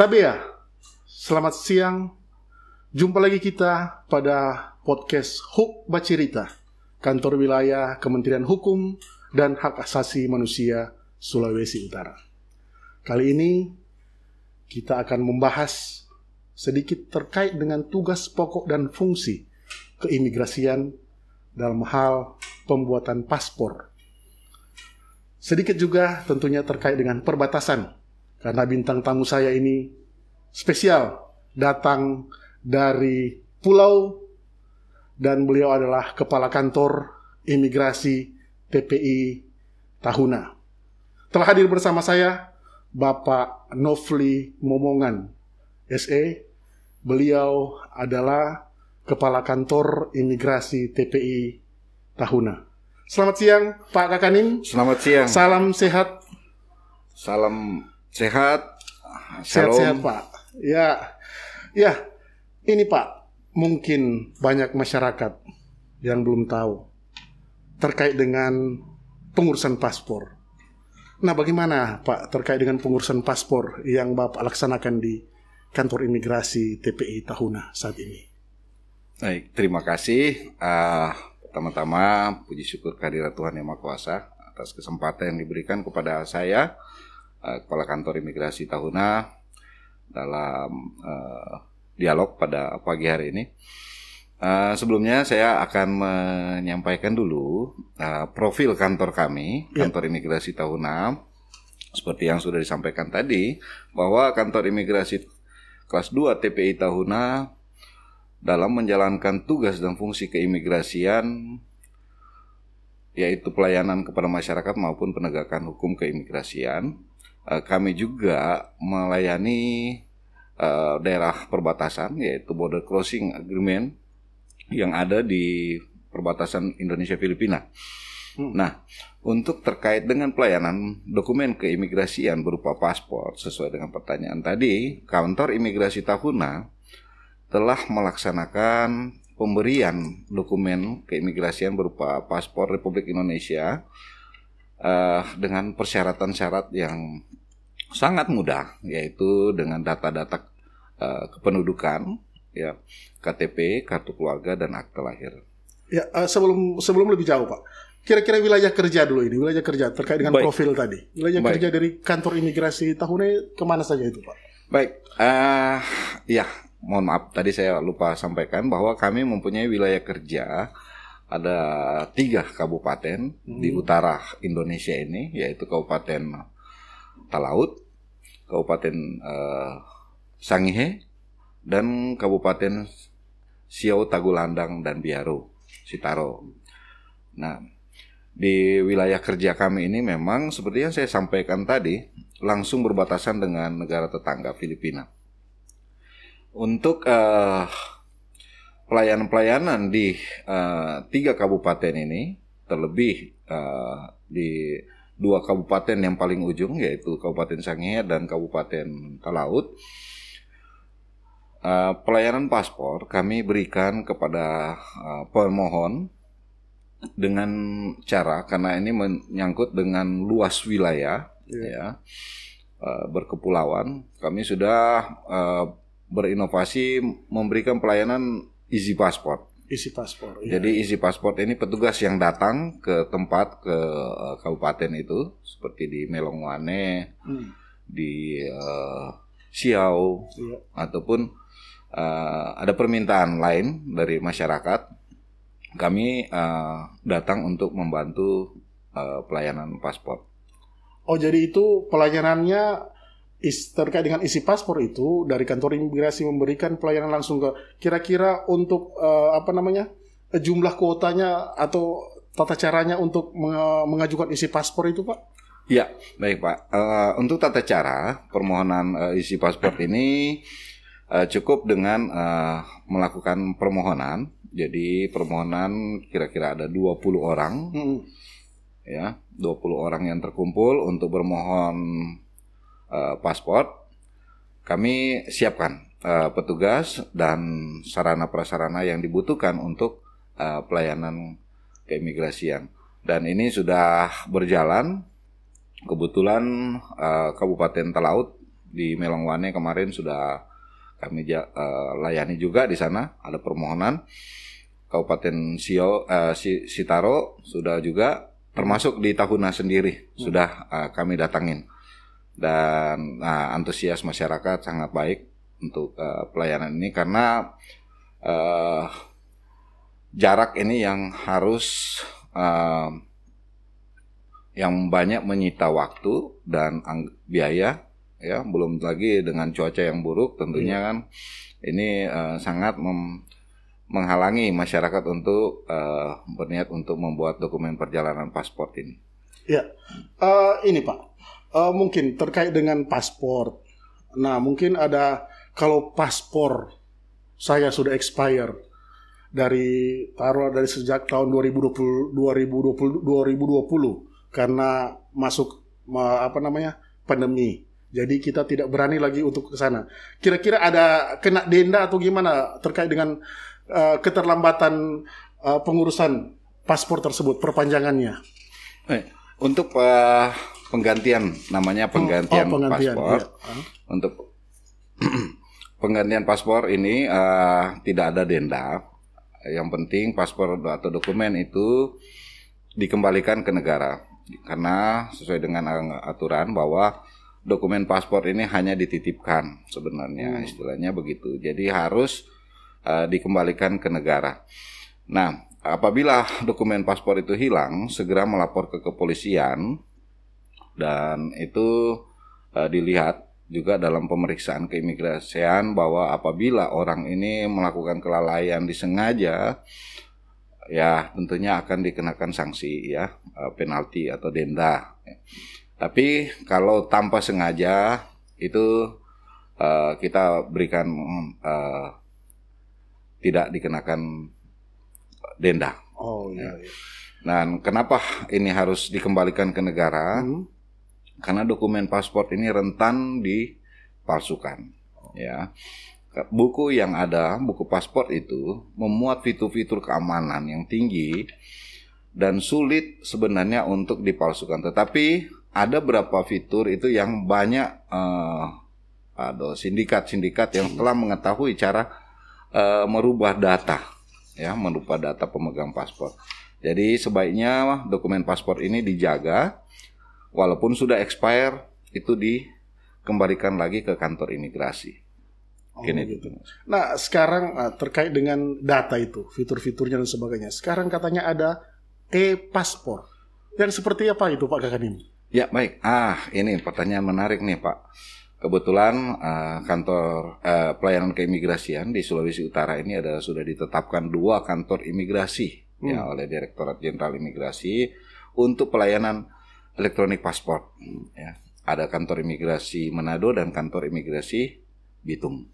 Tabea, selamat siang. Jumpa lagi kita pada podcast Huk Bacirita, Kantor Wilayah Kementerian Hukum dan Hak Asasi Manusia Sulawesi Utara. Kali ini kita akan membahas sedikit terkait dengan tugas pokok dan fungsi keimigrasian dalam hal pembuatan paspor. Sedikit juga tentunya terkait dengan perbatasan, karena bintang tamu saya ini spesial, datang dari pulau dan beliau adalah Kepala Kantor Imigrasi TPI Tahuna. Telah hadir bersama saya Bapak Nofli Momongan, SE. Beliau adalah Kepala Kantor Imigrasi TPI Tahuna. Selamat siang Pak Kakanin. Selamat siang. Salam sehat. Salam sehat. Sehat-sehat Pak. Ya, ini Pak, mungkin banyak masyarakat yang belum tahu terkait dengan pengurusan paspor. Nah, bagaimana Pak terkait dengan pengurusan paspor yang Bapak laksanakan di Kantor Imigrasi TPI Tahuna saat ini? Baik, terima kasih. Pertama-tama, puji syukur kehadirat Tuhan Yang Maha Kuasa atas kesempatan yang diberikan kepada saya, Kepala Kantor Imigrasi Tahuna, dalam dialog pada pagi hari ini. Sebelumnya saya akan menyampaikan dulu profil kantor kami, Kantor Imigrasi Tahuna. Seperti yang sudah disampaikan tadi, bahwa Kantor Imigrasi Kelas 2 TPI Tahuna dalam menjalankan tugas dan fungsi keimigrasian, yaitu pelayanan kepada masyarakat maupun penegakan hukum keimigrasian. Kami juga melayani daerah perbatasan, yaitu border crossing agreement yang ada di perbatasan Indonesia-Filipina. Nah, untuk terkait dengan pelayanan dokumen keimigrasian berupa paspor, sesuai dengan pertanyaan tadi, Kantor Imigrasi Tahuna telah melaksanakan pemberian dokumen keimigrasian berupa paspor Republik Indonesia dengan persyaratan syarat yang sangat mudah, yaitu dengan data-data kependudukan, ya, KTP, kartu keluarga, dan akte lahir. Ya, sebelum lebih jauh Pak, kira-kira wilayah kerja dulu ini, wilayah kerja terkait dengan profil tadi. Wilayah kerja dari Kantor Imigrasi Tahuna kemana saja itu Pak? Baik, ya, mohon maaf tadi saya lupa sampaikan bahwa kami mempunyai wilayah kerja ada 3 kabupaten di utara Indonesia ini, yaitu Kabupaten Talaut, Kabupaten Sangihe, dan Kabupaten Siau, Tagulandang, dan Biaro, Sitaro. Nah, di wilayah kerja kami ini memang seperti yang saya sampaikan tadi, langsung berbatasan dengan negara tetangga Filipina. Untuk pelayanan-pelayanan di 3 kabupaten ini, terlebih di 2 kabupaten yang paling ujung, yaitu Kabupaten Sangihe dan Kabupaten Talaut, pelayanan paspor kami berikan kepada pemohon dengan cara, karena ini menyangkut dengan luas wilayah, ya, berkepulauan, kami sudah berinovasi memberikan pelayanan easy passport. Isi paspor. Ya. Jadi isi pasport ini petugas yang datang ke tempat, ke kabupaten itu, seperti di Melongwane, di Siau, ataupun ada permintaan lain dari masyarakat, kami datang untuk membantu pelayanan paspor. Oh, jadi itu pelayanannya terkait dengan isi paspor itu dari Kantor Imigrasi memberikan pelayanan langsung ke, kira-kira untuk jumlah kuotanya atau tata caranya untuk mengajukan isi paspor itu Pak? Ya, baik Pak. Untuk tata cara permohonan isi paspor ini cukup dengan melakukan permohonan. Jadi permohonan kira-kira ada 20 orang, ya, 20 orang yang terkumpul untuk bermohon paspor. Kami siapkan petugas dan sarana prasarana yang dibutuhkan untuk pelayanan keimigrasian. Dan ini sudah berjalan. Kebetulan Kabupaten Talaut Di Melongwane kemarin sudah kami layani juga di sana, ada permohonan. Kabupaten Sitaro sudah juga, termasuk di Tahuna sendiri sudah kami datangin. Dan antusias masyarakat sangat baik untuk pelayanan ini, karena jarak ini yang harus yang banyak menyita waktu dan biaya, ya, belum lagi dengan cuaca yang buruk tentunya kan ini sangat menghalangi masyarakat untuk berniat untuk membuat dokumen perjalanan paspor ini. Ya, ini Pak, mungkin terkait dengan paspor. Nah, mungkin ada, kalau paspor saya sudah expire dari sejak tahun 2020 karena masuk pandemi. Jadi kita tidak berani lagi untuk ke sana. Kira-kira ada kena denda atau gimana terkait dengan keterlambatan pengurusan paspor tersebut, perpanjangannya? Untuk penggantian, namanya penggantian paspor. Ya. Untuk penggantian paspor ini tidak ada denda. Yang penting paspor atau dokumen itu dikembalikan ke negara. Karena sesuai dengan aturan bahwa dokumen paspor ini hanya dititipkan sebenarnya, istilahnya begitu. Jadi harus dikembalikan ke negara. Nah, apabila dokumen paspor itu hilang, segera melapor ke kepolisian, dan itu dilihat juga dalam pemeriksaan keimigrasian bahwa apabila orang ini melakukan kelalaian disengaja, ya tentunya akan dikenakan sanksi, ya, penalti atau denda. Tapi kalau tanpa sengaja itu kita berikan tidak dikenakan denda. Oh iya. Dan kenapa ini harus dikembalikan ke negara? Karena dokumen paspor ini rentan dipalsukan. Ya, buku yang ada, buku paspor itu memuat fitur-fitur keamanan yang tinggi dan sulit sebenarnya untuk dipalsukan. Tetapi ada beberapa fitur itu yang banyak ada sindikat-sindikat yang telah mengetahui cara merubah data, ya, merubah data pemegang paspor. Jadi sebaiknya dokumen paspor ini dijaga, walaupun sudah expire itu dikembalikan lagi ke kantor imigrasi. Gitu. Nah, sekarang terkait dengan data itu, fitur-fiturnya dan sebagainya. Sekarang katanya ada e-paspor. Yang seperti apa itu Pak Kakanin? Ya, baik. Ini pertanyaan menarik nih Pak. Kebetulan kantor pelayanan keimigrasian di Sulawesi Utara ini sudah ditetapkan 2 kantor imigrasi ya oleh Direktorat Jenderal Imigrasi untuk pelayanan elektronik paspor. Ya. Ada kantor imigrasi Manado dan kantor imigrasi Bitung.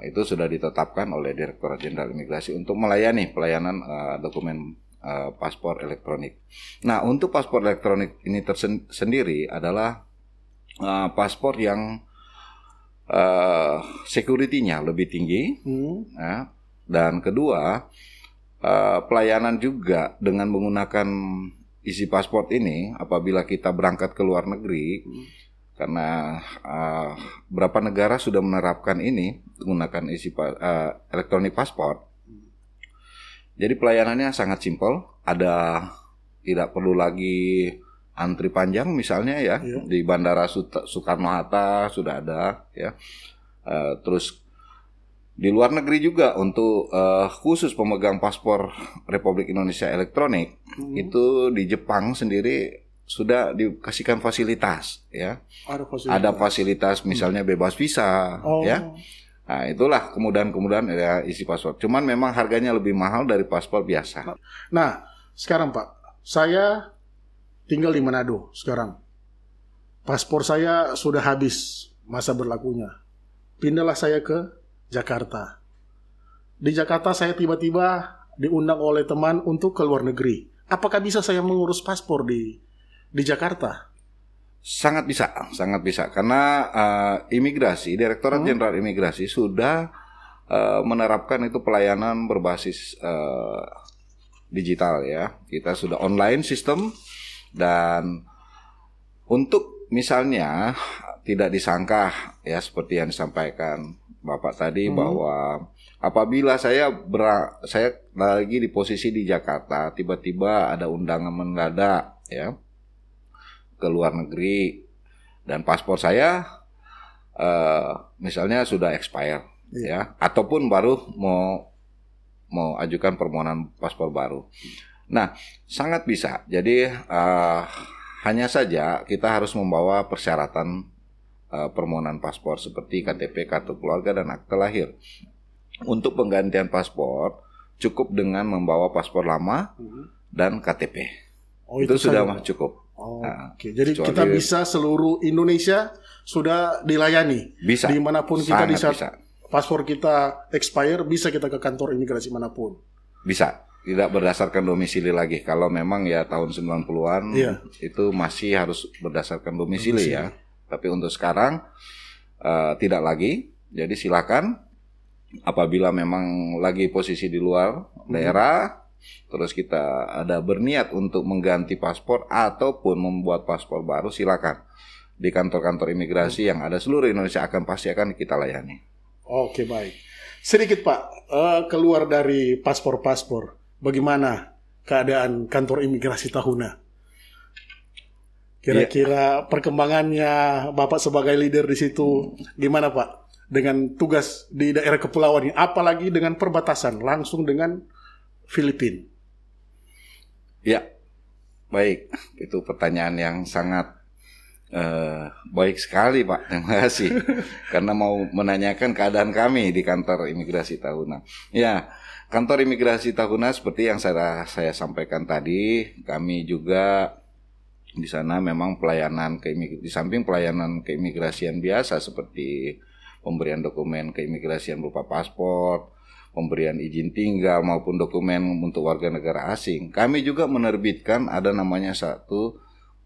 Itu sudah ditetapkan oleh Direktorat Jenderal Imigrasi untuk melayani pelayanan dokumen paspor elektronik. Nah, untuk paspor elektronik ini sendiri adalah paspor yang security-nya lebih tinggi, ya. Dan kedua, pelayanan juga dengan menggunakan isi paspor ini apabila kita berangkat ke luar negeri, karena beberapa negara sudah menerapkan ini menggunakan isi elektronik paspor. Jadi pelayanannya sangat simpel, tidak perlu lagi antri panjang misalnya ya. Di Bandara Soekarno-Hatta sudah ada ya. Terus di luar negeri juga untuk khusus pemegang paspor Republik Indonesia elektronik itu di Jepang sendiri sudah dikasihkan fasilitas ya. Ada fasilitas misalnya bebas visa ya. Nah, itulah kemudahan-kemudahan ya isi paspor. Cuman memang harganya lebih mahal dari paspor biasa. Nah, sekarang Pak, saya tinggal di Manado sekarang. Paspor saya sudah habis masa berlakunya. Pindahlah saya ke Jakarta. Di Jakarta saya tiba-tiba diundang oleh teman untuk ke luar negeri. Apakah bisa saya mengurus paspor di Jakarta? Sangat bisa. Karena imigrasi, Direktorat Jenderal Imigrasi sudah menerapkan itu pelayanan berbasis digital ya. Kita sudah online sistem. Dan untuk misalnya tidak disangka ya seperti yang disampaikan Bapak tadi bahwa apabila saya lagi di posisi di Jakarta, tiba-tiba ada undangan mendadak ya ke luar negeri dan paspor saya misalnya sudah expire ya, ataupun baru mau ajukan permohonan paspor baru. Nah, sangat bisa. Jadi hanya saja kita harus membawa persyaratan permohonan paspor seperti KTP, kartu keluarga, dan akte lahir. Untuk penggantian paspor cukup dengan membawa paspor lama dan KTP. Itu sudah cukup. Oke. Jadi kita bisa seluruh Indonesia sudah dilayani. Bisa. Dimanapun kita bisa. Paspor kita expire, bisa kita ke kantor imigrasi manapun. Bisa. Tidak berdasarkan domisili lagi. Kalau memang ya tahun 90-an itu masih harus berdasarkan domisili ya. Tapi untuk sekarang tidak lagi. Jadi silakan apabila memang lagi posisi di luar daerah, terus kita ada berniat untuk mengganti paspor ataupun membuat paspor baru, silakan. Di kantor-kantor imigrasi yang ada seluruh Indonesia pasti akan kita layani. Oke, baik. Sedikit Pak, keluar dari paspor-paspor, bagaimana keadaan kantor imigrasi Tahuna? Kira-kira perkembangannya Bapak sebagai leader di situ gimana Pak? Dengan tugas di daerah kepulauan ini, apalagi dengan perbatasan langsung dengan Filipina. Ya, baik. Itu pertanyaan yang sangat baik sekali Pak. Terima kasih. Karena mau menanyakan keadaan kami di kantor imigrasi Tahuna. Ya, kantor imigrasi Tahuna seperti yang saya sampaikan tadi, kami juga di sana memang pelayanan di samping pelayanan keimigrasian biasa seperti pemberian dokumen keimigrasian berupa paspor, pemberian izin tinggal maupun dokumen untuk warga negara asing. Kami juga menerbitkan ada namanya satu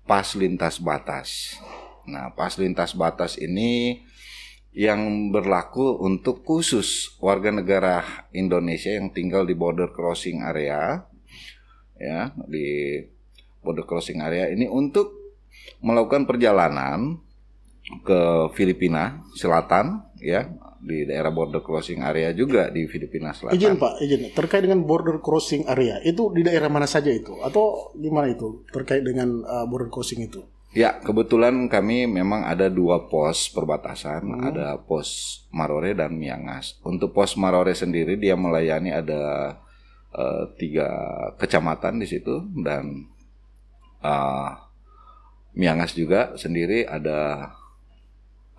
pas lintas batas. Nah, pas lintas batas ini yang berlaku untuk khusus warga negara Indonesia yang tinggal di border crossing area, ya, di border crossing area ini untuk melakukan perjalanan ke Filipina Selatan, ya, di daerah border crossing area juga di Filipina Selatan. Izin Pak, terkait dengan border crossing area itu di daerah mana saja itu, atau gimana itu terkait dengan border crossing itu? Ya, kebetulan kami memang ada 2 pos perbatasan, ada pos Marore dan Miangas. Untuk pos Marore sendiri dia melayani ada 3 kecamatan di situ, dan Miangas juga sendiri ada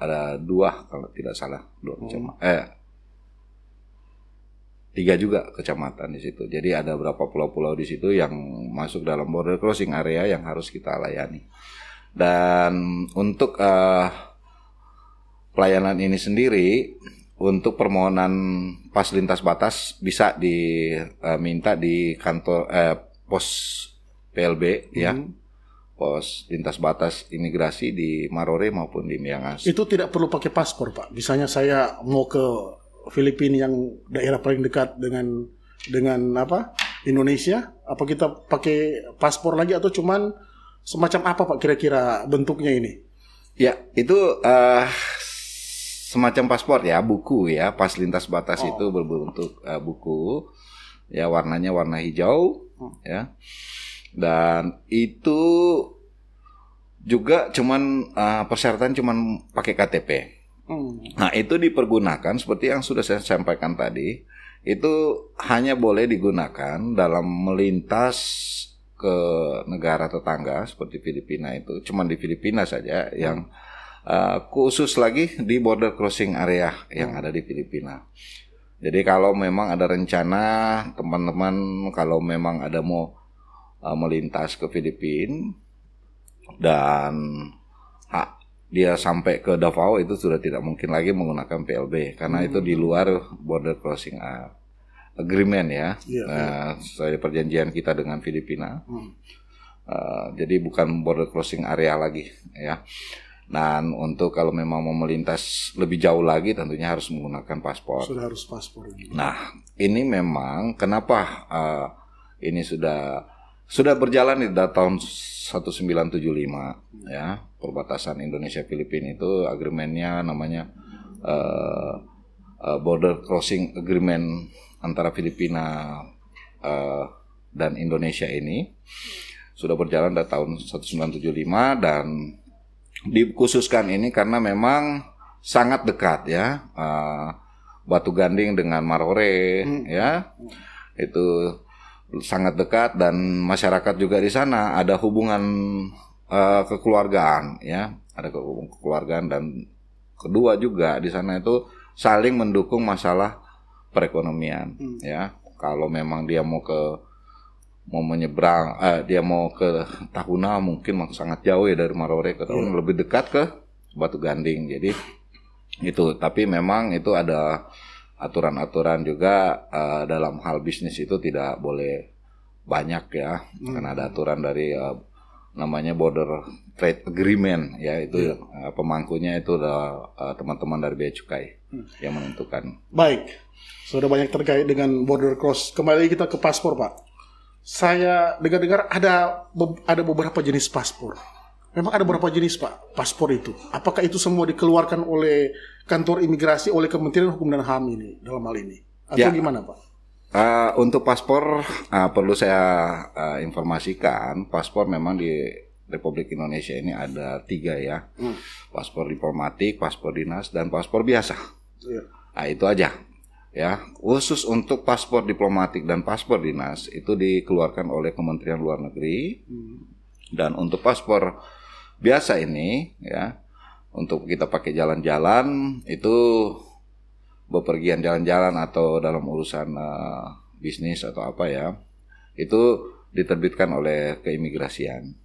2 kalau tidak salah, 2 kecamatan. 3 juga kecamatan di situ. Jadi ada beberapa pulau-pulau di situ yang masuk dalam border crossing area yang harus kita layani. Dan untuk pelayanan ini sendiri, untuk permohonan pas lintas batas bisa diminta di kantor pos PLB ya. Pos lintas batas imigrasi di Marore maupun di Miangas. Itu tidak perlu pakai paspor Pak. Misalnya saya mau ke Filipina yang daerah paling dekat dengan Indonesia, apa kita pakai paspor lagi atau cuman semacam apa Pak kira-kira bentuknya ini? Ya, itu semacam paspor ya, buku ya. Pas lintas batas itu berbentuk buku. Ya, warnanya warna hijau ya. Dan itu juga persyaratan cuman pakai KTP. Nah, itu dipergunakan seperti yang sudah saya sampaikan tadi. Itu hanya boleh digunakan dalam melintas ke negara tetangga seperti Filipina itu. Cuman di Filipina saja yang khusus lagi di border crossing area yang ada di Filipina. Jadi kalau memang ada rencana teman-teman, kalau memang ada mau melintas ke Filipina dan dia sampai ke Davao, itu sudah tidak mungkin lagi menggunakan PLB karena itu di luar border crossing agreement ya. Sesuai perjanjian kita dengan Filipina. Jadi bukan border crossing area lagi ya. Dan untuk kalau memang mau melintas lebih jauh lagi tentunya harus menggunakan paspor. Sudah harus paspor. Nah, ini memang kenapa ini sudah sudah berjalan di tahun 1975 ya, perbatasan Indonesia Filipina itu agreementnya namanya Border Crossing Agreement antara Filipina dan Indonesia ini sudah berjalan dari tahun 1975 dan dikhususkan ini karena memang sangat dekat ya, Batu Ganding dengan Marore ya, itu sangat dekat dan masyarakat juga di sana ada hubungan kekeluargaan ya, ada kekeluargaan dan kedua juga di sana itu saling mendukung masalah perekonomian ya. Kalau memang dia mau menyeberang, dia mau ke Tahuna mungkin sangat jauh ya dari Marore ke Tahuna, lebih dekat ke Batu Ganding. Jadi itu, tapi memang itu ada aturan-aturan juga dalam hal bisnis itu tidak boleh banyak ya, karena ada aturan dari namanya Border Trade Agreement ya, itu pemangkunya itu adalah teman-teman dari Bea Cukai yang menentukan. Baik, sudah banyak terkait dengan border cross. Kembali kita ke paspor, Pak. Saya dengar-dengar ada beberapa jenis paspor. Memang ada beberapa jenis, Pak, paspor itu. Apakah itu semua dikeluarkan oleh kantor imigrasi, oleh Kementerian Hukum dan HAM ini dalam hal ini? Atau gimana, Pak? Untuk paspor perlu saya informasikan, paspor memang di Republik Indonesia ini ada 3 ya. Paspor diplomatik, paspor dinas, dan paspor biasa. Nah, itu aja. Ya, khusus untuk paspor diplomatik dan paspor dinas itu dikeluarkan oleh Kementerian Luar Negeri. Dan untuk paspor biasa ini ya, untuk kita pakai jalan-jalan itu bepergian jalan-jalan atau dalam urusan bisnis atau apa ya, itu diterbitkan oleh keimigrasian.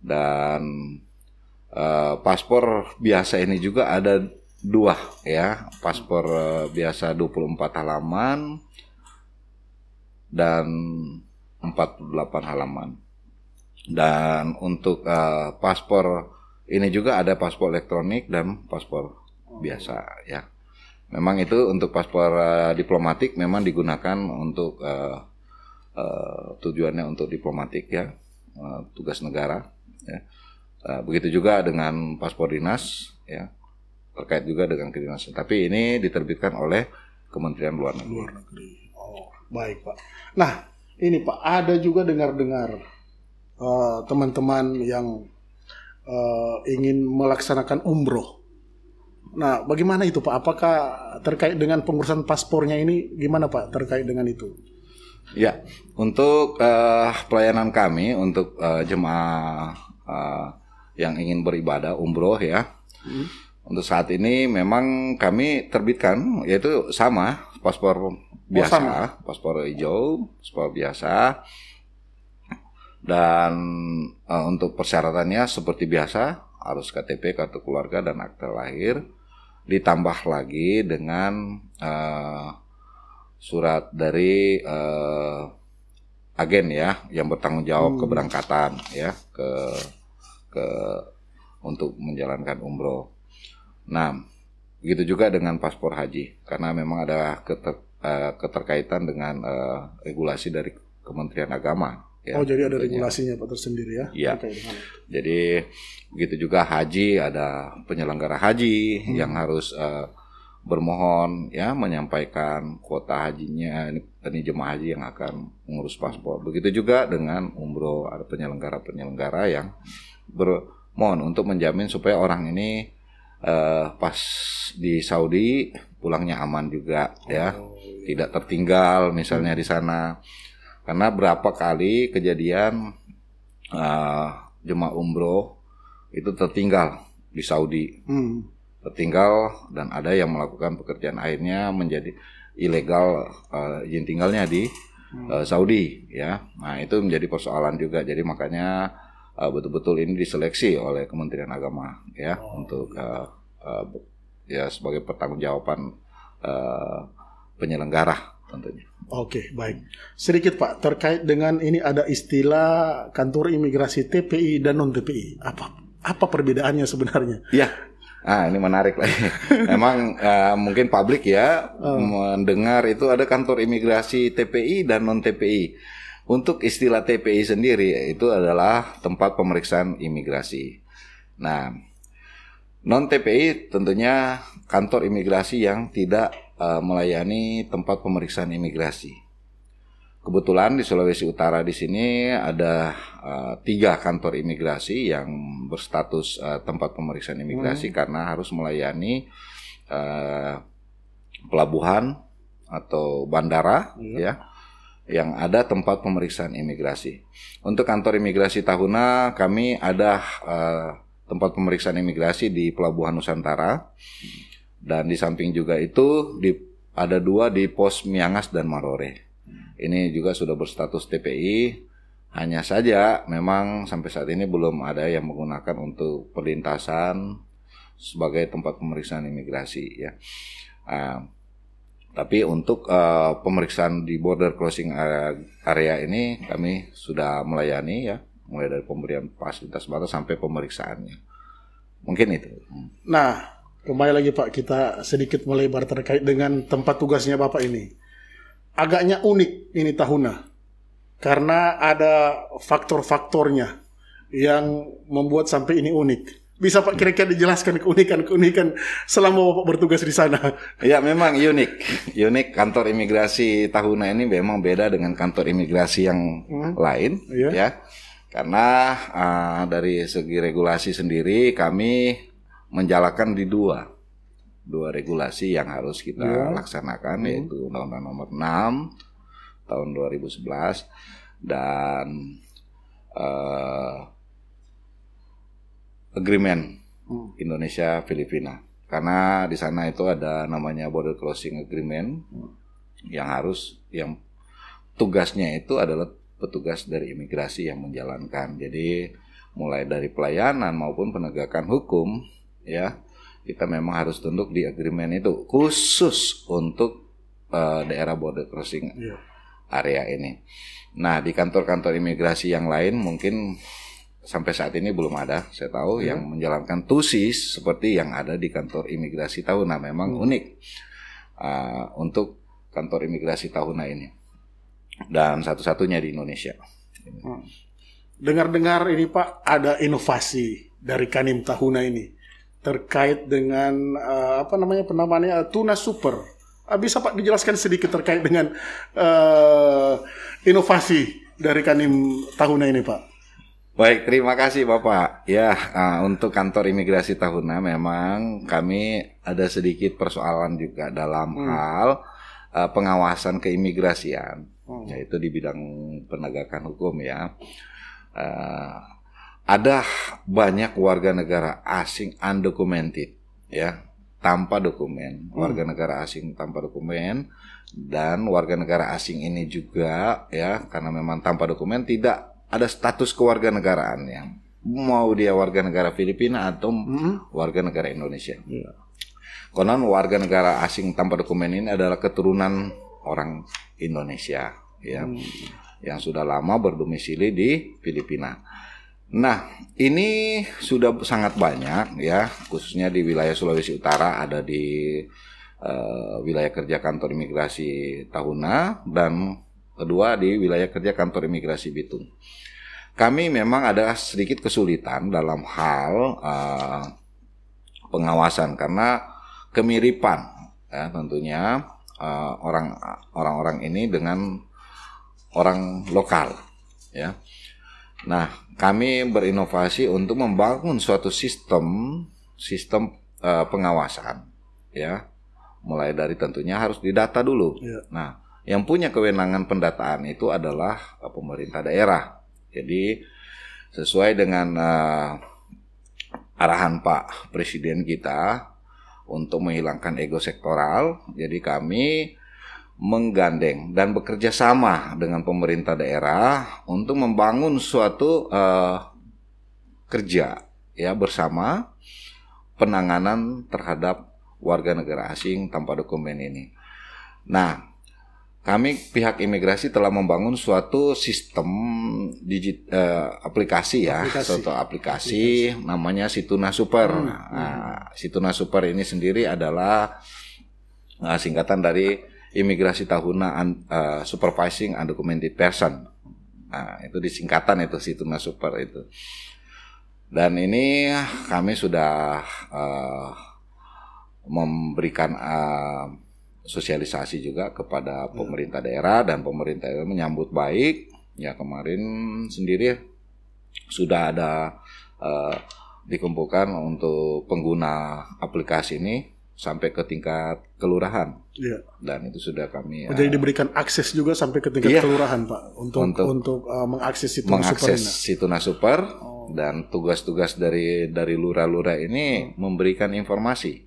Dan paspor biasa ini juga ada 2 ya, paspor biasa 24 halaman dan 48 halaman. Dan untuk paspor ini juga ada paspor elektronik dan paspor biasa ya. Memang itu untuk paspor diplomatik memang digunakan untuk tujuannya untuk diplomatik ya, tugas negara ya. Begitu juga dengan paspor dinas ya, terkait juga dengan kedinasan. Tapi ini diterbitkan oleh Kementerian Luar Negeri. Oh, baik, Pak. Nah, ini Pak, ada juga dengar-dengar teman-teman yang ingin melaksanakan umroh. Nah, bagaimana itu, Pak? Apakah terkait dengan pengurusan paspornya ini gimana, Pak, terkait dengan itu? Ya, untuk pelayanan kami untuk jemaah yang ingin beribadah umroh ya. Untuk saat ini memang kami terbitkan yaitu sama paspor biasa, paspor hijau, paspor biasa. Dan untuk persyaratannya seperti biasa, harus KTP, kartu keluarga, dan akta lahir. Ditambah lagi dengan surat dari agen ya, yang bertanggung jawab keberangkatan ya, untuk menjalankan umroh. Nah, begitu juga dengan paspor haji, karena memang ada keterkaitan dengan regulasi dari Kementerian Agama. Ya, jadi ada regulasinya Pak tersendiri ya? Iya. Jadi begitu juga haji, ada penyelenggara haji yang harus bermohon ya, menyampaikan kuota hajinya, ini jemaah haji yang akan mengurus paspor. Begitu juga dengan umroh, ada penyelenggara yang bermohon untuk menjamin supaya orang ini pas di Saudi pulangnya aman juga ya, tidak tertinggal misalnya di sana. Karena berapa kali kejadian jemaah umroh itu tertinggal di Saudi, tertinggal, dan ada yang melakukan pekerjaan akhirnya menjadi ilegal izin tinggalnya di Saudi ya. Nah, itu menjadi persoalan juga. Jadi makanya betul-betul ini diseleksi oleh Kementerian Agama ya, untuk ya sebagai pertanggungjawaban penyelenggara tentunya. Oke, baik. Sedikit Pak, terkait dengan ini ada istilah kantor imigrasi TPI dan non TPI. Apa perbedaannya sebenarnya? Ya, ini menarik lagi. Memang mungkin publik ya mendengar itu ada kantor imigrasi TPI dan non TPI. Untuk istilah TPI sendiri itu adalah tempat pemeriksaan imigrasi. Nah, non TPI tentunya kantor imigrasi yang tidak melayani tempat pemeriksaan imigrasi. Kebetulan di Sulawesi Utara di sini ada 3 kantor imigrasi yang berstatus tempat pemeriksaan imigrasi karena harus melayani pelabuhan atau bandara ya yang ada tempat pemeriksaan imigrasi. Untuk kantor imigrasi Tahuna kami ada tempat pemeriksaan imigrasi di Pelabuhan Nusantara dan di samping juga itu ada 2 di Pos Miangas dan Marore. Ini juga sudah berstatus TPI. Hanya saja memang sampai saat ini belum ada yang menggunakan untuk perlintasan sebagai tempat pemeriksaan imigrasi ya. Tapi untuk pemeriksaan di border crossing area ini kami sudah melayani ya, mulai dari pemberian fasilitas batas sampai pemeriksaannya. Mungkin itu. Nah, kembali lagi Pak, kita sedikit melebar terkait dengan tempat tugasnya Bapak ini. Agaknya unik ini Tahuna, karena ada faktor-faktornya yang membuat sampai ini unik. Bisa Pak kira-kira dijelaskan keunikan selama Bapak bertugas di sana? Ya memang unik kantor imigrasi Tahuna ini memang beda dengan kantor imigrasi yang lain ya. Karena dari segi regulasi sendiri kami menjalankan di dua regulasi yang harus kita laksanakan yaitu Undang-Undang Nomor 6 tahun 2011 dan agreement Indonesia Filipina. Karena di sana itu ada namanya border crossing agreement yang tugasnya itu adalah petugas dari imigrasi yang menjalankan. Jadi mulai dari pelayanan maupun penegakan hukum ya, kita memang harus tunduk di agreement itu khusus untuk daerah border crossing area ini. Nah, di kantor-kantor imigrasi yang lain mungkin sampai saat ini belum ada, saya tahu yang menjalankan TUSIS seperti yang ada di kantor imigrasi Tahuna. Memang unik untuk kantor imigrasi Tahuna ini dan satu-satunya di Indonesia. Dengar-dengar ini Pak, ada inovasi dari Kanwil Tahuna ini terkait dengan penamaannya tuna super. Bisa Pak dijelaskan sedikit terkait dengan inovasi dari Kanwil Tahuna ini Pak? Baik, terima kasih Bapak. Ya, untuk kantor imigrasi Tahuna memang kami ada sedikit persoalan juga dalam hal pengawasan keimigrasian, yaitu di bidang penegakan hukum ya. Ada banyak warga negara asing undocumented ya, tanpa dokumen, warga negara asing tanpa dokumen, dan warga negara asing ini juga ya, karena memang tanpa dokumen tidak ada status kewarganegaraannya, mau dia warga negara Filipina atau warga negara Indonesia. Konon warga negara asing tanpa dokumen ini adalah keturunan orang Indonesia ya, yang sudah lama berdomisili di Filipina. Nah, ini sudah sangat banyak ya, khususnya di wilayah Sulawesi Utara, ada di wilayah kerja kantor imigrasi Tahuna, dan kedua di wilayah kerja kantor imigrasi Bitung. Kami memang ada sedikit kesulitan dalam hal pengawasan karena kemiripan ya, tentunya orang-orang ini dengan orang lokal ya. Nah, kami berinovasi untuk membangun suatu sistem pengawasan ya, mulai dari tentunya harus didata dulu. Nah, yang punya kewenangan pendataan itu adalah pemerintah daerah. Jadi sesuai dengan arahan Pak Presiden kita untuk menghilangkan ego sektoral, jadi kami menggandeng dan bekerja sama dengan pemerintah daerah untuk membangun suatu kerja ya bersama penanganan terhadap warga negara asing tanpa dokumen ini. Nah, kami pihak imigrasi telah membangun suatu sistem aplikasi ya, suatu aplikasi namanya Situna Super. Nah, Situna Super ini sendiri adalah singkatan dari Imigrasi Tahuna Supervising Undocumented Person. Nah, itu disingkatan itu Situna Super itu. Dan ini kami sudah memberikan sosialisasi juga kepada pemerintah daerah, dan pemerintah daerah menyambut baik. Ya, kemarin sendiri sudah ada dikumpulkan untuk pengguna aplikasi ini sampai ke tingkat kelurahan. Iya. Dan itu sudah kami jadi diberikan akses juga sampai ke tingkat kelurahan, Pak, untuk mengakses Situna Super. Dan tugas-tugas dari lurah-lurah ini memberikan informasi,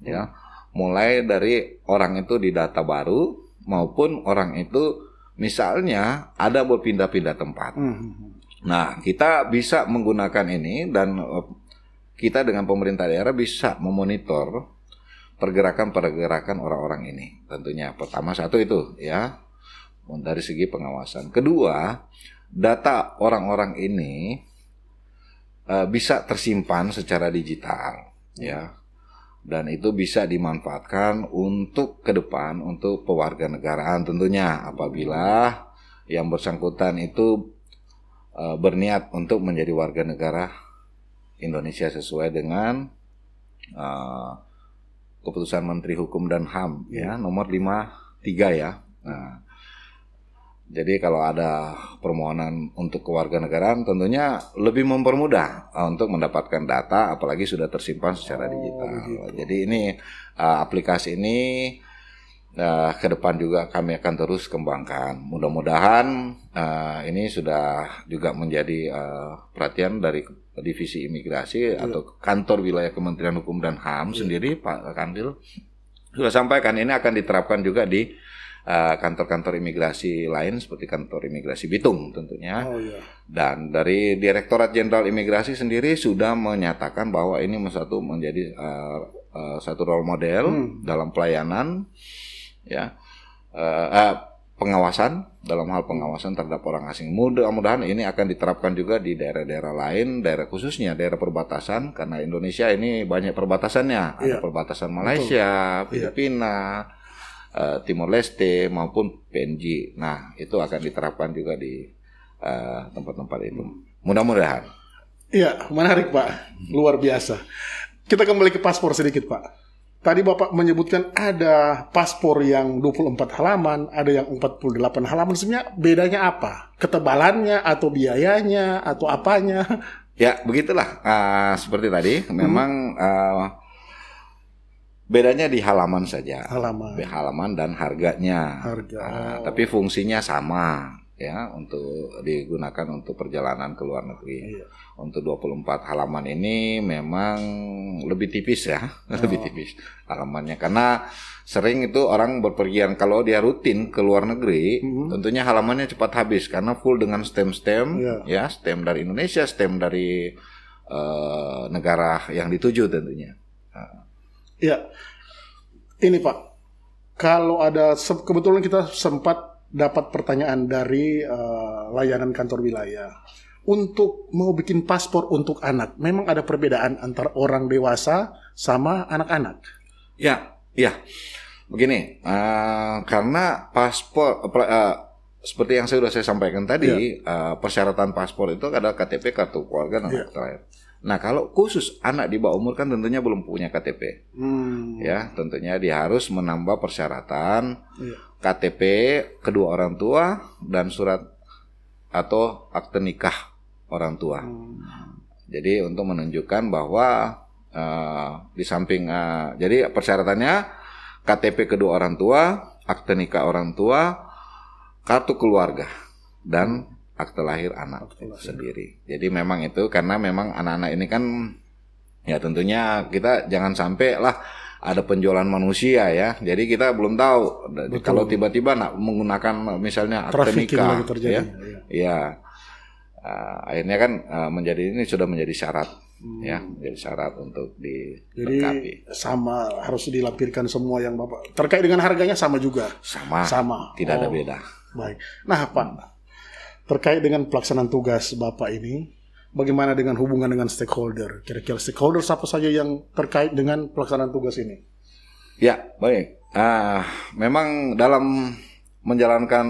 ya, mulai dari orang itu di data baru maupun orang itu misalnya ada berpindah-pindah tempat. Nah, kita bisa menggunakan ini, dan kita dengan pemerintah daerah bisa memonitor pergerakan orang-orang ini. Tentunya pertama satu itu, ya, dari segi pengawasan. Kedua, data orang-orang ini bisa tersimpan secara digital, ya, dan itu bisa dimanfaatkan untuk ke depan untuk pewarganegaraan tentunya, apabila yang bersangkutan itu berniat untuk menjadi warga negara Indonesia sesuai dengan keputusan Menteri Hukum dan HAM, ya, nomor 53, ya. Nah, jadi kalau ada permohonan untuk kewarganegaraan tentunya lebih mempermudah untuk mendapatkan data, apalagi sudah tersimpan secara digital. Jadi ini aplikasi ini ke depan juga kami akan terus kembangkan. Mudah-mudahan ini sudah juga menjadi perhatian dari Divisi Imigrasi atau Kantor Wilayah Kementerian Hukum dan HAM sendiri, Pak Kandil sudah sampaikan ini akan diterapkan juga di kantor-kantor imigrasi lain seperti kantor imigrasi Bitung tentunya. Dan dari Direktorat Jenderal Imigrasi sendiri sudah menyatakan bahwa ini menjadi satu role model dalam pelayanan, ya, pengawasan, dalam hal pengawasan terhadap orang asing. Mudah-mudahan ini akan diterapkan juga di daerah-daerah lain, daerah khususnya daerah perbatasan, karena Indonesia ini banyak perbatasannya. Ada perbatasan Malaysia, Filipina, Timor Leste maupun PNG. Nah, itu akan diterapkan juga di tempat-tempat itu. Mudah-mudahan. Iya, menarik, Pak. Luar biasa. Kita kembali ke paspor sedikit, Pak. Tadi Bapak menyebutkan ada paspor yang 24 halaman, ada yang 48 halaman. Sebenarnya bedanya apa? Ketebalannya atau biayanya atau apanya? Ya, begitulah. Seperti tadi, memang bedanya di halaman saja. Halaman dan harganya. Tapi fungsinya sama, ya, untuk digunakan untuk perjalanan ke luar negeri. Untuk 24 halaman ini memang lebih tipis, ya. Lebih tipis halamannya, karena sering itu orang berpergian kalau dia rutin ke luar negeri, tentunya halamannya cepat habis karena full dengan stem-stem, ya, stem dari Indonesia, stem dari negara yang dituju tentunya. Ya, ini Pak, kalau ada kebetulan kita sempat dapat pertanyaan dari layanan kantor wilayah untuk mau bikin paspor untuk anak. Memang ada perbedaan antara orang dewasa sama anak-anak. Ya, begini, karena paspor seperti yang sudah saya sampaikan tadi, persyaratan paspor itu ada KTP, kartu keluarga, dan akta lahir. Nah, kalau khusus anak di bawah umur kan tentunya belum punya KTP, ya, tentunya dia harus menambah persyaratan KTP kedua orang tua dan surat atau akte nikah orang tua. Jadi untuk menunjukkan bahwa di samping jadi persyaratannya KTP kedua orang tua, akte nikah orang tua, kartu keluarga, dan akte lahir anak sendiri. Jadi memang itu karena memang anak-anak ini kan, ya, tentunya kita jangan sampai lah ada penjualan manusia, ya. Jadi kita belum tahu. Betul. Kalau tiba-tiba nak menggunakan misalnya akte nikah, ya. Akhirnya kan sudah menjadi syarat, ya, menjadi syarat untuk dilengkapi. Jadi sama, harus dilampirkan semua yang Bapak. Terkait dengan harganya sama juga. Sama. Tidak ada beda. Baik. Nah, Pak, terkait dengan pelaksanaan tugas Bapak ini, bagaimana dengan hubungan dengan stakeholder? Kira-kira stakeholder siapa saja yang terkait dengan pelaksanaan tugas ini? Ya, baik. Memang dalam menjalankan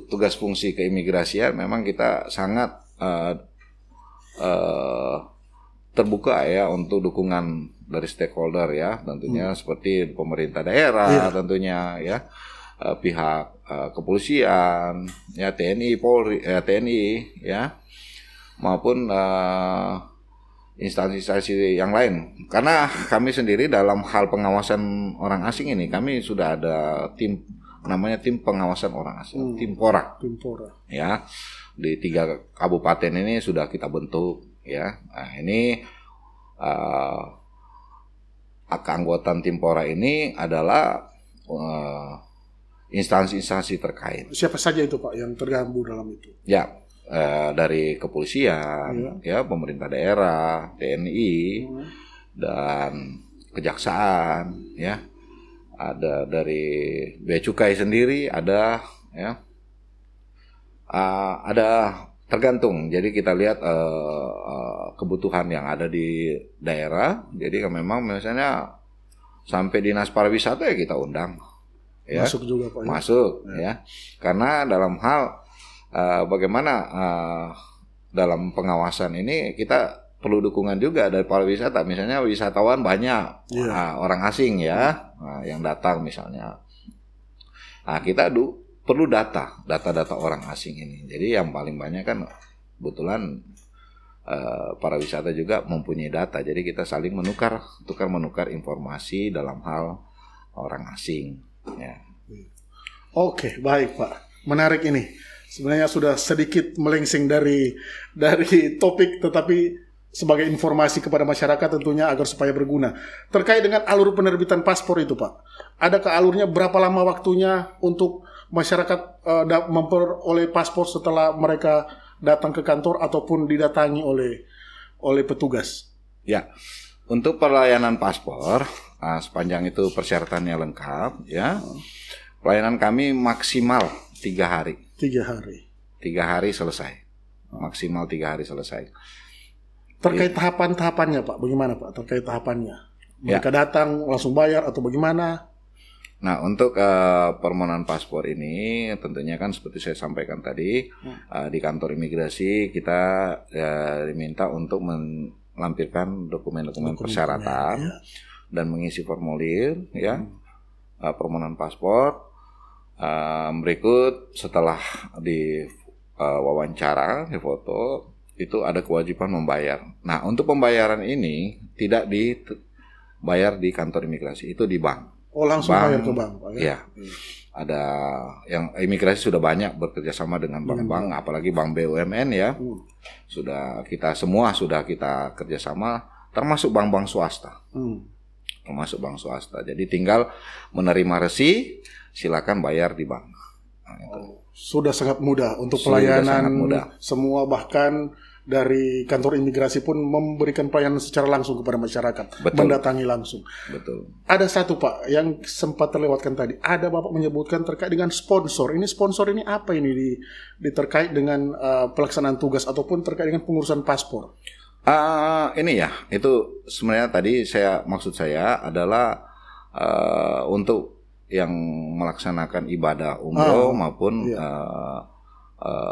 tugas fungsi keimigrasian memang kita sangat terbuka ya untuk dukungan dari stakeholder ya, tentunya seperti pemerintah daerah, tentunya ya, pihak kepolisian, ya TNI, Polri, TNI ya, maupun instansi-instansi yang lain. Karena kami sendiri dalam hal pengawasan orang asing ini, kami sudah ada tim namanya tim pengawasan orang asing, tim PORA. Ya, di 3 kabupaten ini sudah kita bentuk ya. Nah, ini keanggotaan tim PORA ini adalah instansi-instansi terkait. Siapa saja itu Pak yang tergabung dalam itu? Ya, dari kepolisian, ya, pemerintah daerah, TNI, dan kejaksaan, ya. Ada dari Bea Cukai sendiri, ada, ya. Ada tergantung. Jadi kita lihat kebutuhan yang ada di daerah. Jadi memang misalnya sampai dinas pariwisata ya kita undang. Ya. Masuk juga Pak. Masuk, ya. Karena dalam hal bagaimana dalam pengawasan ini kita perlu dukungan juga dari pariwisata. Misalnya wisatawan banyak, orang asing ya, yang datang misalnya. Nah, kita perlu data orang asing ini. Jadi yang paling banyak kan kebetulan para wisata juga mempunyai data. Jadi kita saling menukar informasi dalam hal orang asing. Ya. Oke, baik Pak. Menarik ini. Sebenarnya sudah sedikit melengsing dari topik, tetapi sebagai informasi kepada masyarakat tentunya agar supaya berguna. Terkait dengan alur penerbitan paspor itu Pak, adakah alurnya, berapa lama waktunya untuk masyarakat memperoleh paspor setelah mereka datang ke kantor ataupun didatangi oleh petugas? Ya, untuk pelayanan paspor sepanjang itu persyaratannya lengkap, ya. Pelayanan kami maksimal 3 hari. 3 hari. 3 hari selesai. Maksimal 3 hari selesai. Terkait tahapan-tahapannya Pak, bagaimana Pak? Terkait tahapannya, mereka datang langsung bayar atau bagaimana? Nah, untuk permohonan paspor ini tentunya kan seperti saya sampaikan tadi, di kantor imigrasi kita diminta untuk melampirkan dokumen-dokumen persyaratan dan mengisi formulir ya, permohonan paspor. Berikut setelah di wawancara, di foto, itu ada kewajiban membayar. Nah, untuk pembayaran ini tidak dibayar di kantor imigrasi, itu di bank. Oh, langsung bayar ke bank, Pak, ya? Ada yang imigrasi sudah banyak bekerja sama dengan bank-bank, apalagi bank BUMN ya. Sudah kita kerjasama, termasuk bank-bank swasta. Termasuk bank swasta. Jadi tinggal menerima resi, silakan bayar di bank. Nah, itu. Sudah sangat mudah untuk pelayanan semua, bahkan dari kantor imigrasi pun memberikan pelayanan secara langsung kepada masyarakat. Betul. Mendatangi langsung. Betul. Ada satu Pak yang sempat terlewatkan tadi. Ada Bapak menyebutkan terkait dengan sponsor. Ini sponsor ini apa ini terkait dengan pelaksanaan tugas ataupun terkait dengan pengurusan paspor? Ini ya, itu sebenarnya tadi maksud saya adalah untuk yang melaksanakan ibadah umroh maupun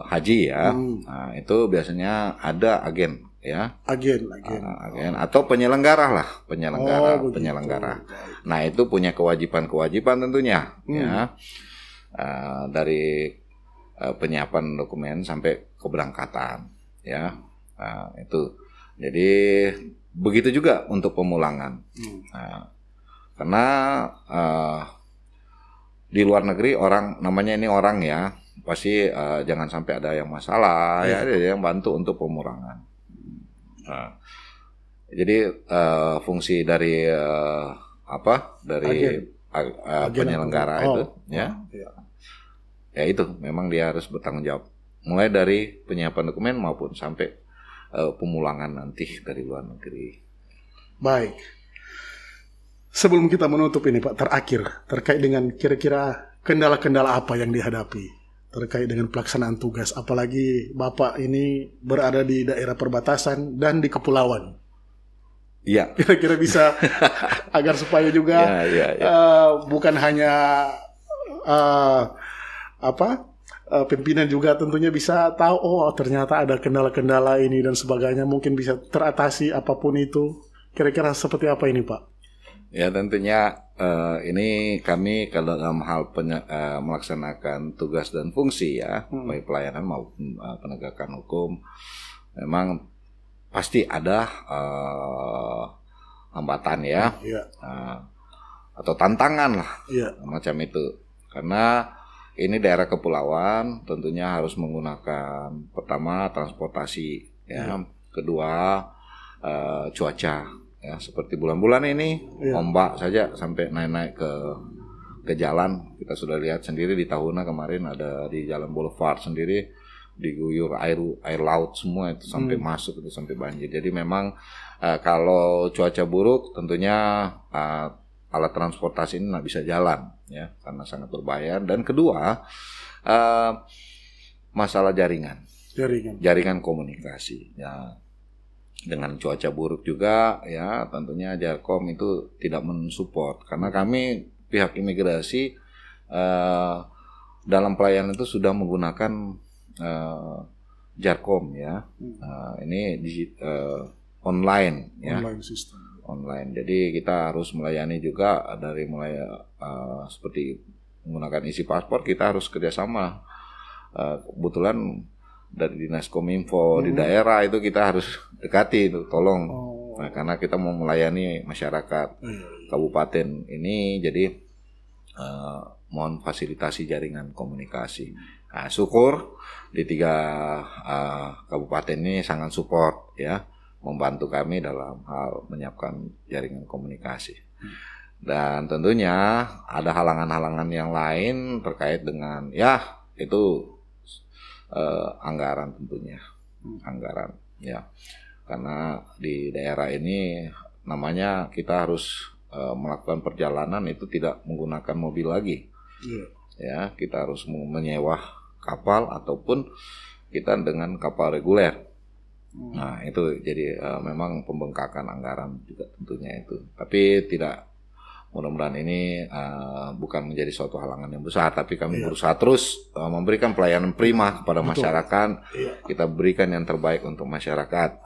haji ya. Nah, itu biasanya ada agen ya. Agen atau penyelenggara. Nah, itu punya kewajiban tentunya ya. Dari penyiapan dokumen sampai keberangkatan ya. Nah, itu. Jadi begitu juga untuk pemulangan. Nah, karena di luar negeri namanya ini orang ya, pasti jangan sampai ada yang masalah ya, ada yang bantu untuk pemulangan. Nah, jadi fungsi dari penyelenggara itu ya itu memang dia harus bertanggung jawab, mulai dari penyiapan dokumen maupun sampai pemulangan nanti dari luar negeri. Baik. Sebelum kita menutup ini Pak, terakhir terkait dengan kira-kira kendala-kendala apa yang dihadapi terkait dengan pelaksanaan tugas, apalagi Bapak ini berada di daerah perbatasan dan di kepulauan. Iya. Kira-kira bisa agar supaya juga bukan hanya pimpinan juga tentunya bisa tahu, oh ternyata ada kendala-kendala ini dan sebagainya, mungkin bisa teratasi apapun itu. Kira-kira seperti apa ini Pak? Ya tentunya ini kami kalau dalam hal melaksanakan tugas dan fungsi ya, baik pelayanan maupun penegakan hukum, memang pasti ada hambatan ya, atau tantangan lah, macam itu. Karena ini daerah kepulauan, tentunya harus menggunakan pertama transportasi, ya, kedua cuaca, ya, seperti bulan-bulan ini ombak saja sampai naik-naik ke jalan. Kita sudah lihat sendiri di Tahuna kemarin ada di Jalan Boulevard sendiri diguyur air laut semua itu sampai masuk itu sampai banjir. Jadi memang kalau cuaca buruk tentunya alat transportasi ini nggak bisa jalan ya karena sangat berbahaya. Dan kedua masalah jaringan komunikasi ya, dengan cuaca buruk juga ya tentunya Jarkom itu tidak mensupport karena kami pihak imigrasi dalam pelayanan itu sudah menggunakan Jarkom ya, ini online ya, online. Jadi kita harus melayani juga dari mulai seperti menggunakan isi paspor, kita harus kerjasama. Kebetulan dari Dinas Kominfo di daerah itu kita harus dekati itu, tolong. Nah, karena kita mau melayani masyarakat kabupaten ini, jadi mohon fasilitasi jaringan komunikasi. Nah, syukur di 3 kabupaten ini sangat support ya, membantu kami dalam hal menyiapkan jaringan komunikasi. Dan tentunya ada halangan-halangan yang lain terkait dengan ya itu anggaran tentunya. Anggaran ya. Karena di daerah ini namanya kita harus melakukan perjalanan itu tidak menggunakan mobil lagi. Ya, kita harus menyewa kapal ataupun kita dengan kapal reguler. Nah itu jadi memang pembengkakan anggaran juga tentunya itu. Tapi tidak, mudah-mudahan ini bukan menjadi suatu halangan yang besar. Tapi kami berusaha terus memberikan pelayanan prima kepada masyarakat. Kita berikan yang terbaik untuk masyarakat.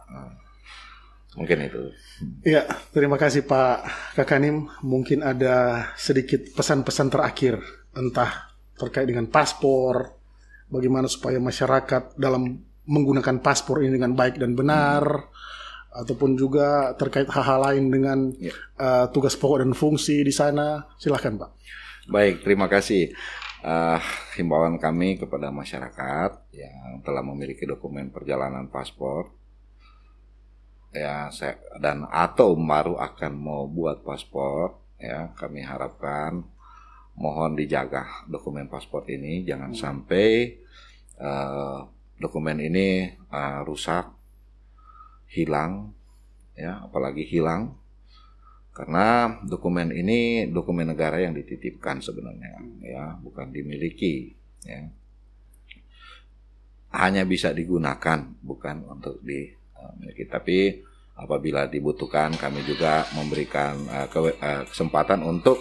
Mungkin itu. Iya, terima kasih Pak Kakanim. Mungkin ada sedikit pesan-pesan terakhir, entah terkait dengan paspor, bagaimana supaya masyarakat dalam menggunakan paspor ini dengan baik dan benar, ataupun juga terkait hal-hal lain dengan tugas pokok dan fungsi di sana. Silakan Pak. Baik, terima kasih. Himbauan kami kepada masyarakat yang telah memiliki dokumen perjalanan paspor ya, dan atau baru akan mau buat paspor ya, kami harapkan mohon dijaga dokumen paspor ini, jangan sampai dokumen ini rusak, hilang, ya, apalagi hilang, karena dokumen ini dokumen negara yang dititipkan sebenarnya, ya, bukan dimiliki, ya, hanya bisa digunakan, bukan untuk dimiliki. Tapi apabila dibutuhkan, kami juga memberikan kesempatan untuk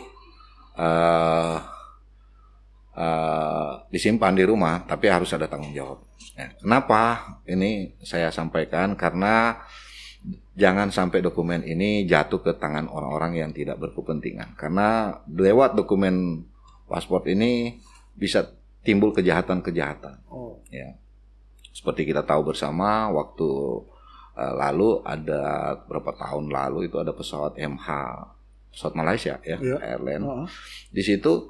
disimpan di rumah, tapi harus ada tanggung jawab. Ya, kenapa ini saya sampaikan? Karena jangan sampai dokumen ini jatuh ke tangan orang-orang yang tidak berkepentingan. Karena lewat dokumen paspor ini bisa timbul kejahatan-kejahatan. Ya, seperti kita tahu bersama, waktu lalu ada berapa tahun lalu itu ada pesawat MH, pesawat Malaysia ya, Airline. Di situ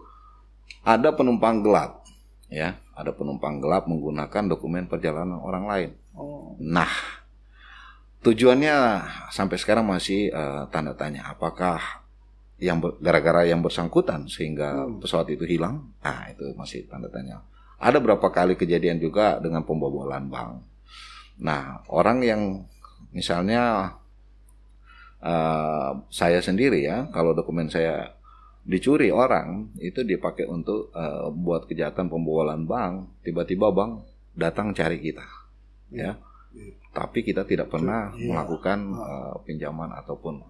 ada penumpang gelap, ya, ada penumpang gelap menggunakan dokumen perjalanan orang lain. Nah, tujuannya sampai sekarang masih tanda tanya. Apakah gara-gara yang bersangkutan sehingga pesawat itu hilang? Nah, itu masih tanda tanya. Ada berapa kali kejadian juga dengan pembobolan bank. Nah, orang yang misalnya saya sendiri ya, kalau dokumen saya dicuri orang, itu dipakai untuk buat kejahatan pembobolan bank. Tiba-tiba bank datang cari kita, ya. Tapi kita tidak pernah melakukan pinjaman ataupun.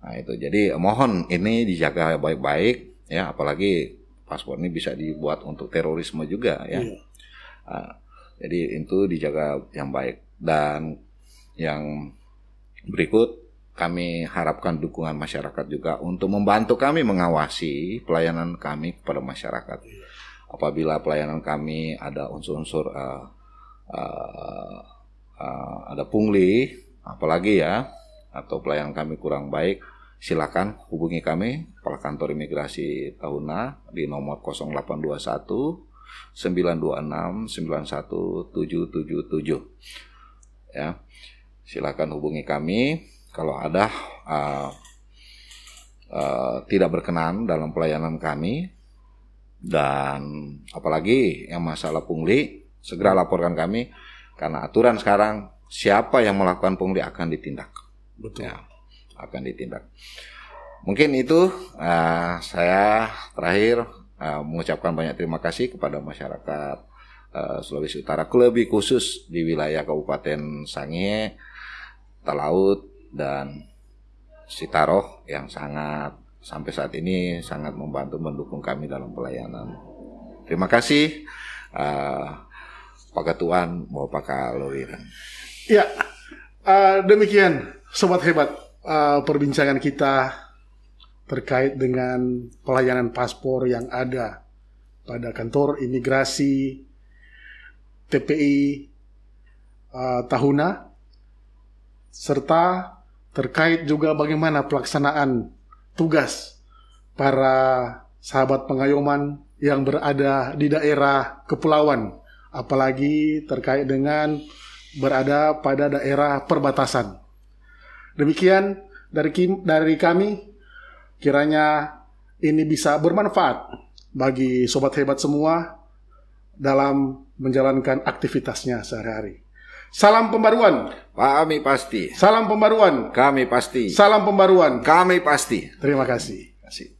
Nah itu, jadi mohon ini dijaga baik-baik, ya. Apalagi paspor ini bisa dibuat untuk terorisme juga ya. Iya. Jadi itu dijaga yang baik. Dan yang berikut, kami harapkan dukungan masyarakat juga untuk membantu kami mengawasi pelayanan kami kepada masyarakat. Apabila pelayanan kami ada unsur-unsur ada pungli, apalagi ya, atau pelayanan kami kurang baik, silakan hubungi kami, Kepala Kantor Imigrasi Tahuna di nomor 0821 926 91777. Ya, silakan hubungi kami kalau ada tidak berkenan dalam pelayanan kami, dan apalagi yang masalah pungli, segera laporkan kami, karena aturan sekarang siapa yang melakukan pungli akan ditindak. Betul. Ya, akan ditindak. Mungkin itu saya terakhir mengucapkan banyak terima kasih kepada masyarakat Sulawesi Utara, lebih khusus di wilayah Kabupaten Sangihe, Talaut, dan Sitaroh yang sangat sampai saat ini sangat membantu mendukung kami dalam pelayanan. Terima kasih Pak Ketuan Bapak Kalowiran. Ya, demikian Sobat Hebat perbincangan kita terkait dengan pelayanan paspor yang ada pada kantor imigrasi TPI Tahuna, serta terkait juga bagaimana pelaksanaan tugas para sahabat pengayoman yang berada di daerah kepulauan, apalagi terkait dengan berada pada daerah perbatasan. Demikian dari kami, kiranya ini bisa bermanfaat bagi Sobat Hebat semua dalam menjalankan aktivitasnya sehari-hari. Salam pembaruan. Kami pasti. Salam pembaruan. Kami pasti. Salam pembaruan. Kami pasti. Terima kasih. Terima kasih.